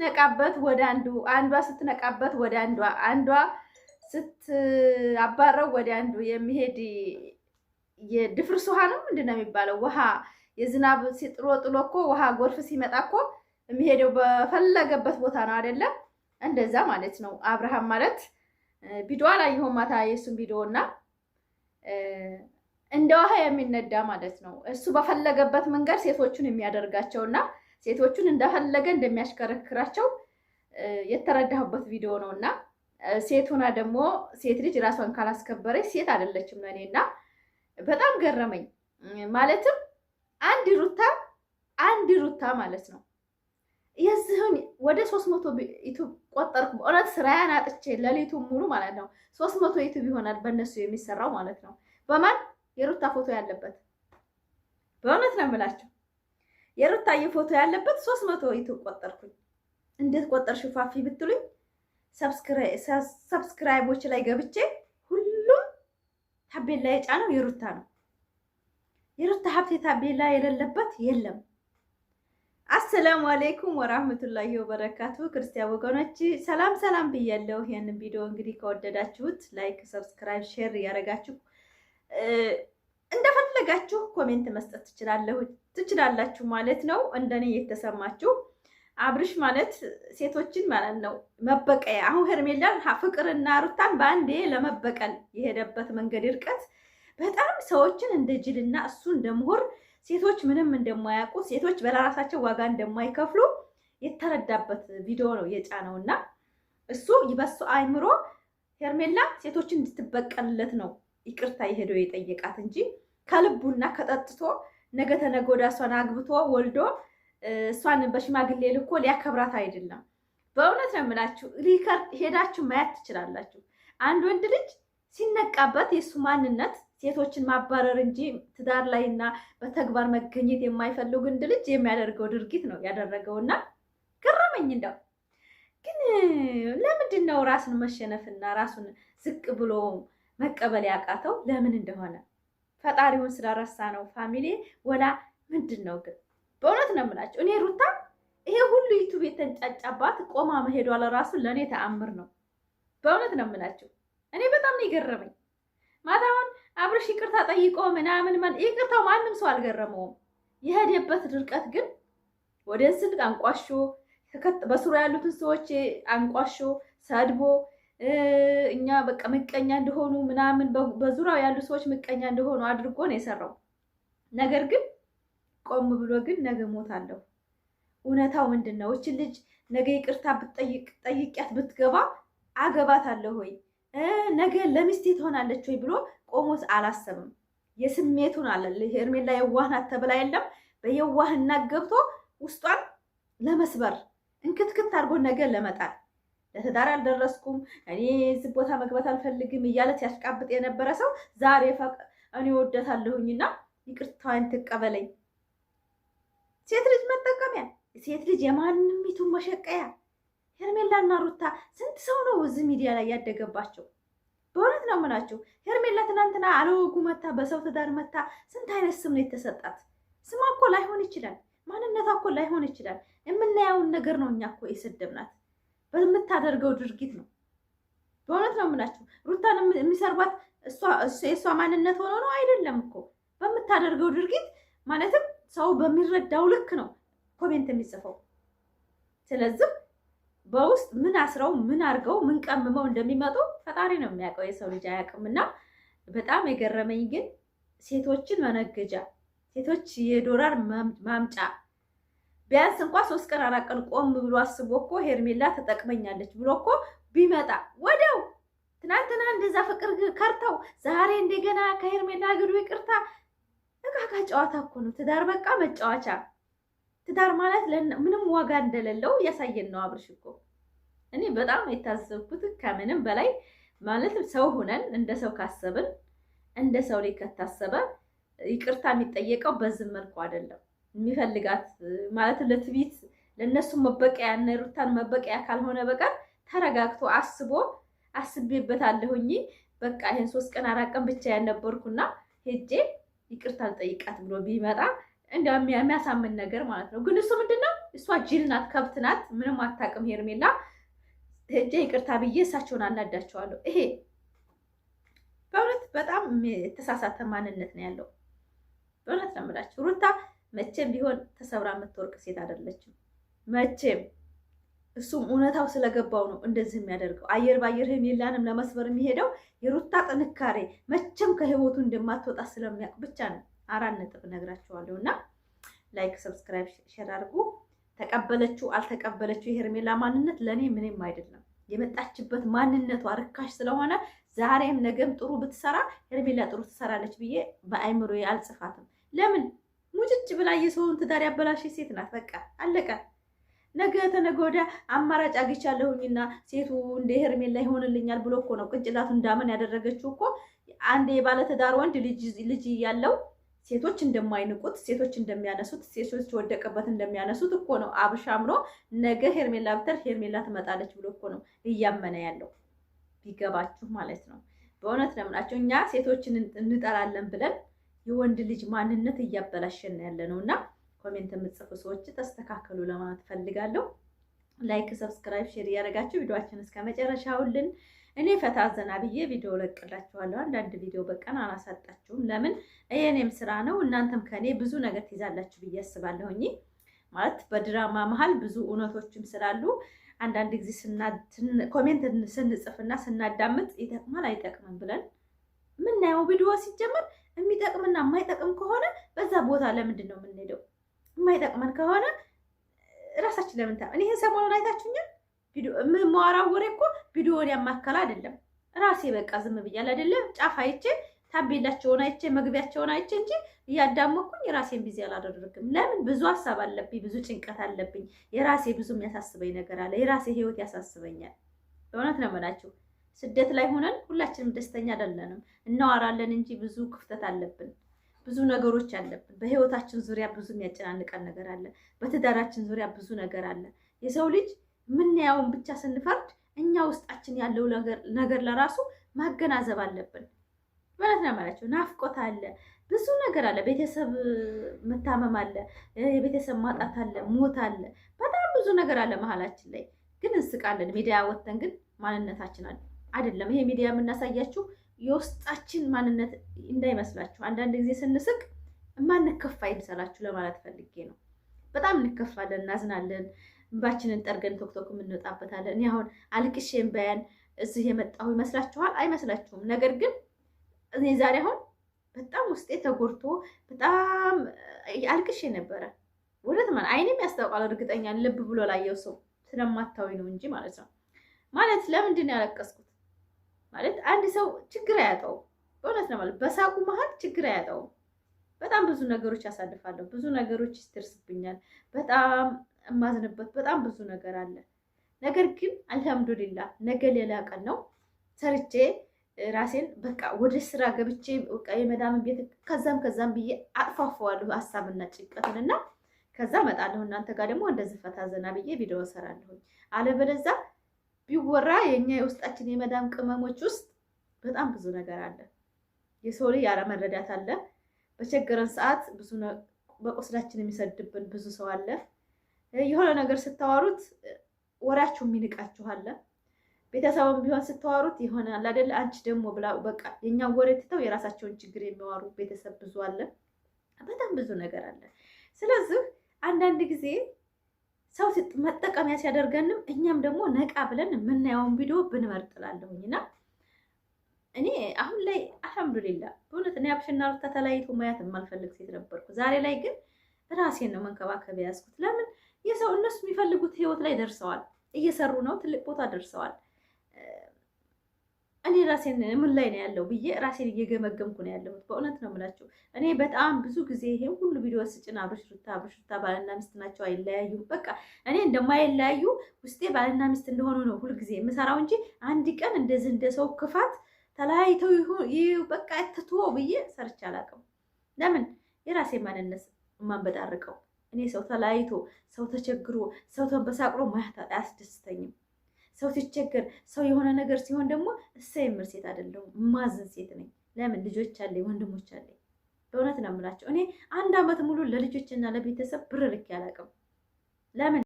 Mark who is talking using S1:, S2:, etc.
S1: ስትነቃበት ወደ አንዱ፣ አንዷ ስትነቃበት ወደ አንዷ፣ አንዷ ስትአባረው ወደ አንዱ የሚሄድ የድፍርስ ውሃ ነው ምንድን ነው የሚባለው? ውሃ የዝናብ ሲጥሎ ጥሎ እኮ ውሃ ጎርፍ ሲመጣ እኮ የሚሄደው በፈለገበት ቦታ ነው አይደለም? እንደዛ ማለት ነው። አብርሃም ማለት ቪዲዮ ላይ ይሆን ማታ የሱን ቪዲዮ እና እንደ ውሃ የሚነዳ ማለት ነው። እሱ በፈለገበት መንገድ ሴቶቹን የሚያደርጋቸውና ሴቶቹን እንደፈለገ እንደሚያሽከረክራቸው የተረዳሁበት ቪዲዮ ነው እና ሴት ሆና ደግሞ ሴት ልጅ ራሷን ካላስከበረች ሴት አይደለችም ለእኔና በጣም ገረመኝ። ማለትም አንድ ሩታ ማለት ነው የዚህን ወደ 300 ዩቲዩብ ቆጠርኩ። በእውነት ስራያን አጥቼ ሌሊቱን ሙሉ ማለት ነው 300 ዩቲዩብ ይሆናል በእነሱ የሚሰራው ማለት ነው። በማን የሩታ ፎቶ ያለበት በእውነት ነው የምላቸው የሩታ ፎቶ ያለበት 300 ዩቲዩብ ቆጠርኩኝ። እንዴት ቆጠርሽ ፋፊ ብትሉኝ ሰብስክራይቦች ላይ ገብቼ ሁሉም ታቤላ የጫነው የሩታ ነው። የሩታ ሀብቴ ታቤላ የሌለበት የለም። አሰላሙ አለይኩም ወራህመቱላሂ ወበረካቱ። ክርስቲያን ወገኖች ሰላም ሰላም ብያለሁ። ይሄንን ቪዲዮ እንግዲህ ከወደዳችሁት ላይክ፣ ሰብስክራይብ፣ ሼር ያደረጋችሁ እንደፈለጋችሁ ኮሜንት መስጠት ትችላላችሁ ማለት ነው። እንደኔ የተሰማችሁ አብርሽ ማለት ሴቶችን ማለት ነው መበቀያ። አሁን ሄርሜላን ፍቅርና ሩታን በአንዴ ለመበቀል የሄደበት መንገድ ርቀት በጣም ሰዎችን እንደ ጅልና እሱ እንደ ምሁር ሴቶች ምንም እንደማያውቁ ሴቶች በራሳቸው ዋጋ እንደማይከፍሉ የተረዳበት ቪዲዮ ነው የጫነውና እሱ ይበሱ አይምሮ ሄርሜላ ሴቶችን እንድትበቀልለት ነው ይቅርታ የሄደው የጠየቃት እንጂ ከልቡና ከጠጥቶ ነገ ተነገ ወዲያ እሷን አግብቶ ወልዶ እሷን በሽማግሌ ልኮ ሊያከብራት አይደለም። በእውነት ነው የምላችሁ፣ ሄዳችሁ ማየት ትችላላችሁ። አንድ ወንድ ልጅ ሲነቃበት የእሱ ማንነት ሴቶችን ማባረር እንጂ ትዳር ላይና በተግባር መገኘት የማይፈልግ ወንድ ልጅ የሚያደርገው ድርጊት ነው ያደረገውና ገረመኝ። እንደው ግን ለምንድን ነው ራስን መሸነፍና ራሱን ዝቅ ብሎ መቀበል ያቃተው? ለምን እንደሆነ ፈጣሪውን ስለረሳ ነው ፋሚሊ ወላ ምንድን ነው? ግን በእውነት ነው የምላችሁ እኔ ሩታ ይሄ ሁሉ ዩቲዩብ የተንጫጫባት ቆማ መሄዷ ለራሱ ለእኔ ተአምር ነው። በእውነት ነው የምላችሁ እኔ በጣም ነው የገረመኝ። ማታውን አብርሽ ይቅርታ ጠይቆ ምናምን ይቅርታው ማንም ሰው አልገረመውም። የሄደበት ድርቀት ግን ወደ ስልክ አንቋሾ በስሩ ያሉትን ሰዎች አንቋሾ ሰድቦ እኛ በቃ ምቀኛ እንደሆኑ ምናምን በዙሪያው ያሉ ሰዎች ምቀኛ እንደሆኑ አድርጎ ነው የሰራው። ነገር ግን ቆም ብሎ ግን ነገ ሞታለሁ እውነታው ምንድነው? እቺ ልጅ ነገ ይቅርታ ጠይቂያት ብትገባ አገባታለሁ ወይ ነገ ለሚስቴ ትሆናለች ወይ ብሎ ቆሞስ አላሰብም። የስሜቱን አለ ሄርሜላ የዋህናት ተብላ የለም በየዋህነት ገብቶ ውስጧን ለመስበር እንክትክት አድርጎ ነገር ለመጣል ለትዳር አልደረስኩም እኔ እዚህ ቦታ መግባት አልፈልግም እያለ ሲያሽቃብጥ የነበረ ሰው ዛሬ እኔ ወደታለሁኝና ይቅርታዋን ትቀበለኝ። ሴት ልጅ መጠቀሚያ፣ ሴት ልጅ የማንም ይቱን መሸቀያ። ሄርሜላና ሩታ ስንት ሰው ነው እዚህ ሚዲያ ላይ ያደገባቸው? በእውነት ነው የምላችሁ። ሄርሜላ ትናንትና አለወጉ መታ በሰው ትዳር መታ ስንት አይነት ስም ነው የተሰጣት። ስሟ እኮ ላይሆን ይችላል፣ ማንነቷ እኮ ላይሆን ይችላል። የምናየውን ነገር ነው እኛ እኮ የሰደብናት በምታደርገው ድርጊት ነው። በእውነት ነው የምላችሁ። ሩታን የሚሰርባት የእሷ ማንነት ሆኖ ነው አይደለም እኮ በምታደርገው ድርጊት ማለትም ሰው በሚረዳው ልክ ነው ኮሜንት የሚጽፈው። ስለዚህ በውስጥ ምን አስረው ምን አድርገው ምን ቀምመው እንደሚመጡ ፈጣሪ ነው የሚያውቀው፣ የሰው ልጅ አያውቅምና በጣም የገረመኝ ግን ሴቶችን መነገጃ፣ ሴቶች የዶላር ማምጫ ቢያንስ እንኳን 3 ቀን 4 ቀን ቆም ብሎ አስቦ እኮ ሄርሜላ ተጠቅመኛለች ብሎ እኮ ቢመጣ ወዲያው ትናንትና እንደዛ ፍቅር ከርተው ዛሬ እንደገና ከሄርሜላ ግዱ ይቅርታ እቃቃ ጨዋታ እኮ ነው። ትዳር በቃ መጫወቻ። ትዳር ማለት ምንም ዋጋ እንደሌለው ያሳየን ነው አብርሽ እኮ። እኔ በጣም የታዘብኩት ከምንም በላይ ማለት ሰው ሆነን እንደ ሰው ካሰብን እንደ ሰው ላይ ከታሰበ ይቅርታ የሚጠየቀው በዚህ መልኩ አይደለም። የሚፈልጋት ማለት ለትቢት ለነሱ መበቀያ እና ሩታን መበቀያ ካልሆነ በቀር ተረጋግቶ አስቤበታለሁኝ በቃ ይሄን 3 ቀን 4 ቀን ብቻ ያነበርኩና ሄጄ ይቅርታ ልጠይቃት ብሎ ቢመጣ እንደው የሚያሳምን ነገር ማለት ነው። ግን እሱ ምንድነው እሷ ጅል ናት፣ ከብት ናት፣ ምንም አታውቅም ሄርሜላ። ሄጄ ይቅርታ ብዬ እሳቸውን አናዳቸዋለሁ። ይሄ በእውነት በጣም የተሳሳተ ማንነት ነው ያለው። በእውነት ነው የምላችሁ። ሩታ መቼም ቢሆን ተሰብራ የምትወርቅ ሴት አይደለችም መቼም። እሱም እውነታው ስለገባው ነው እንደዚህ የሚያደርገው። አየር ባየር ሄርሜላንም ለመስበር የሚሄደው የሩታ ጥንካሬ መቼም ከህይወቱ እንደማትወጣ ስለሚያውቅ ብቻ ነው። 4 ነጥብ ነግራችኋለሁ። እና ላይክ፣ ሰብስክራይብ፣ ሼር አድርጉ። ተቀበለችው አልተቀበለችው የሄርሜላ ማንነት ለእኔ ምንም አይደለም። የመጣችበት ማንነቷ ርካሽ ስለሆነ ዛሬም ነገም ጥሩ ብትሰራ ሄርሜላ ጥሩ ትሰራለች ብዬ በአይምሮ አልጽፋትም። ለምን ሙጭጭ ብላ የሰውን ትዳር ያበላሸች ሴት ናት። በቃ አለቀ። ነገ ተነገ ወዲያ አማራጭ አግኝቻለሁኝና ሴቱ እንደ ሄርሜላ ይሆንልኛል ብሎ እኮ ነው ቅንጭላቱ እንዳመን ያደረገችው እኮ። አንድ የባለትዳር ወንድ ልጅ ያለው ሴቶች እንደማይንቁት፣ ሴቶች እንደሚያነሱት፣ ሴቶች ወደቀበት እንደሚያነሱት እኮ ነው አብርሽ አምኖ ነገ ሄርሜላ ብትር ሄርሜላ ትመጣለች ብሎ እኮ ነው እያመነ ያለው። ቢገባችሁ ማለት ነው። በእውነት ነው የምላቸው። እኛ ሴቶችን እንጠላለን ብለን የወንድ ልጅ ማንነት እያበላሸን ያለ ነው። እና ኮሜንት የምትጽፉ ሰዎች ተስተካከሉ ለማለት ፈልጋለሁ። ላይክ፣ ሰብስክራይብ፣ ሼር እያደረጋችሁ ቪዲዮአችን እስከ መጨረሻውልን እኔ ፈታ ዘና ብዬ ቪዲዮ ለቅላችኋለሁ። አንዳንድ ቪዲዮ በቀን አላሳጣችሁም። ለምን የእኔም ስራ ነው። እናንተም ከኔ ብዙ ነገር ትይዛላችሁ ብዬ አስባለሁኝ። ማለት በድራማ መሀል ብዙ እውነቶችም ስላሉ አንዳንድ ጊዜ ኮሜንት ስንጽፍና ስናዳምጥ ይጠቅማል አይጠቅምም ብለን ምናየው ቪዲዮ ሲጀመር የሚጠቅምና የማይጠቅም ከሆነ በዛ ቦታ ለምንድን ነው የምንሄደው? የማይጠቅመን ከሆነ ራሳችን ለምን እኔ ይሄን ሰሞኑን አይታችሁኛል። ቪዲዮ የማወራው ወሬ እኮ ቪዲዮውን ያማከለ አይደለም። ራሴ በቃ ዝም ብያለሁ አይደለም። ጫፍ አይቼ ታቤላቸውን አይቼ መግቢያቸውን አይቼ እንጂ እያዳመኩኝ ራሴን ቢዚ አላደረግም። ለምን ብዙ ሀሳብ አለብኝ፣ ብዙ ጭንቀት አለብኝ። የራሴ ብዙ የሚያሳስበኝ ነገር አለ። የራሴ ህይወት ያሳስበኛል። በእውነት ነው የምላችሁ። ስደት ላይ ሆነን ሁላችንም ደስተኛ አይደለንም። እናወራለን እንጂ ብዙ ክፍተት አለብን፣ ብዙ ነገሮች አለብን። በህይወታችን ዙሪያ ብዙ የሚያጨናንቀን ነገር አለ። በትዳራችን ዙሪያ ብዙ ነገር አለ። የሰው ልጅ የምናየውን ብቻ ስንፈርድ እኛ ውስጣችን ያለው ነገር ለራሱ ማገናዘብ አለብን። ማለት ነው የምላቸው። ናፍቆት አለ፣ ብዙ ነገር አለ። ቤተሰብ መታመም አለ፣ የቤተሰብ ማጣት አለ፣ ሞት አለ፣ በጣም ብዙ ነገር አለ መሀላችን ላይ። ግን እንስቃለን። ሚዲያ ወጥተን ግን ማንነታችን አይደለም። ይሄ ሚዲያ የምናሳያችሁ የውስጣችን ማንነት እንዳይመስላችሁ። አንዳንድ ጊዜ ስንስቅ የማንከፋ ይምሰላችሁ ለማለት ፈልጌ ነው። በጣም እንከፋለን፣ እናዝናለን፣ እንባችንን ጠርገን ቶክቶክ የምንወጣበታለን። እኔ አሁን አልቅሼ እምባያን እዚህ የመጣሁ ይመስላችኋል? አይመስላችሁም። ነገር ግን እኔ ዛሬ አሁን በጣም ውስጤ ተጎድቶ በጣም አልቅሼ ነበረ። ወደት ማለት አይኔም ያስታውቃል። እርግጠኛ ልብ ብሎ ላየው ሰው ስለማታዊ ነው እንጂ ማለት ነው። ማለት ለምንድን ነው ያለቀስኩት? ማለት አንድ ሰው ችግር አያጣውም። በእውነት ነው ማለት በሳቁ መሀል ችግር አያጣውም። በጣም ብዙ ነገሮች ያሳልፋለሁ። ብዙ ነገሮች ይደርስብኛል። በጣም እማዝንበት በጣም ብዙ ነገር አለ። ነገር ግን አልሐምዱሊላህ ነገ ሌላ ቀን ነው። ሰርቼ ራሴን በቃ ወደ ስራ ገብቼ በቃ የመዳም ቤት ከዛም ብዬ አጥፋፋዋለሁ ሀሳብና ጭንቀትንና ከዛ እመጣለሁ እናንተ ጋር ደግሞ እንደዚህ ፈታ ዘና ብዬ ቪዲዮ እሰራለሁ። አለበለዛ ቢወራ የኛ የውስጣችን የመዳም ቅመሞች ውስጥ በጣም ብዙ ነገር አለ። የሰው ልጅ ያለመረዳት አለ። በቸገረን ሰዓት ብዙ በቁስላችን የሚሰድብን ብዙ ሰው አለ። የሆነ ነገር ስታወሩት ወራችሁ የሚንቃችሁ አለ። ቤተሰብም ቢሆን ስታወሩት ይሆናል አይደል? አንቺ ደግሞ ብላ በቃ የኛን ወሬ ትተው የራሳቸውን ችግር የሚያወሩ ቤተሰብ ብዙ አለ። በጣም ብዙ ነገር አለ። ስለዚህ አንዳንድ ጊዜ ሰው መጠቀሚያ ሲያደርገንም እኛም ደግሞ ነቃ ብለን የምናየውን ቪዲዮ ብንመርጥላለሁኝና እኔ አሁን ላይ አልሐምዱሊላህ በእውነት እኔ አብርሽና ሩታ ተለያይቶ ማየት የማልፈልግ ሴት ነበርኩ። ዛሬ ላይ ግን ራሴን ነው መንከባከብ ያዝኩት። ለምን የሰው እነሱ የሚፈልጉት ህይወት ላይ ደርሰዋል፣ እየሰሩ ነው፣ ትልቅ ቦታ ደርሰዋል። እኔ ራሴን ምን ላይ ነው ያለው ብዬ ራሴን እየገመገምኩ ነው ያለሁት። በእውነት ነው የምላችሁ። እኔ በጣም ብዙ ጊዜ ይሄ ሁሉ ቪዲዮ ስጭን አብርሽ ሩታ ባልና ሚስት ናቸው አይለያዩም። በቃ እኔ እንደማይለያዩ ውስጤ ባልና ሚስት እንደሆኑ ነው ሁልጊዜ የምሰራው እንጂ አንድ ቀን እንደዚህ እንደ ሰው ክፋት ተለያይተው በቃ ትቶ ብዬ ሰርቼ አላውቅም። ለምን የራሴ ማንነት የማንበጣርቀው እኔ ሰው ተለያይቶ ሰው ተቸግሮ ሰው ተንበሳቅሎ ማያት አያስደስተኝም። ሰው ሲቸገር ሰው የሆነ ነገር ሲሆን ደግሞ እሰይ የምል ሴት አይደለሁም። ማዝን ሴት ነኝ። ለምን ልጆች አለኝ፣ ወንድሞች አለኝ። በእውነት ነው የምላቸው። እኔ 1 ዓመት ሙሉ ለልጆችና ለቤተሰብ ብር ልኬ አላውቅም። ለምን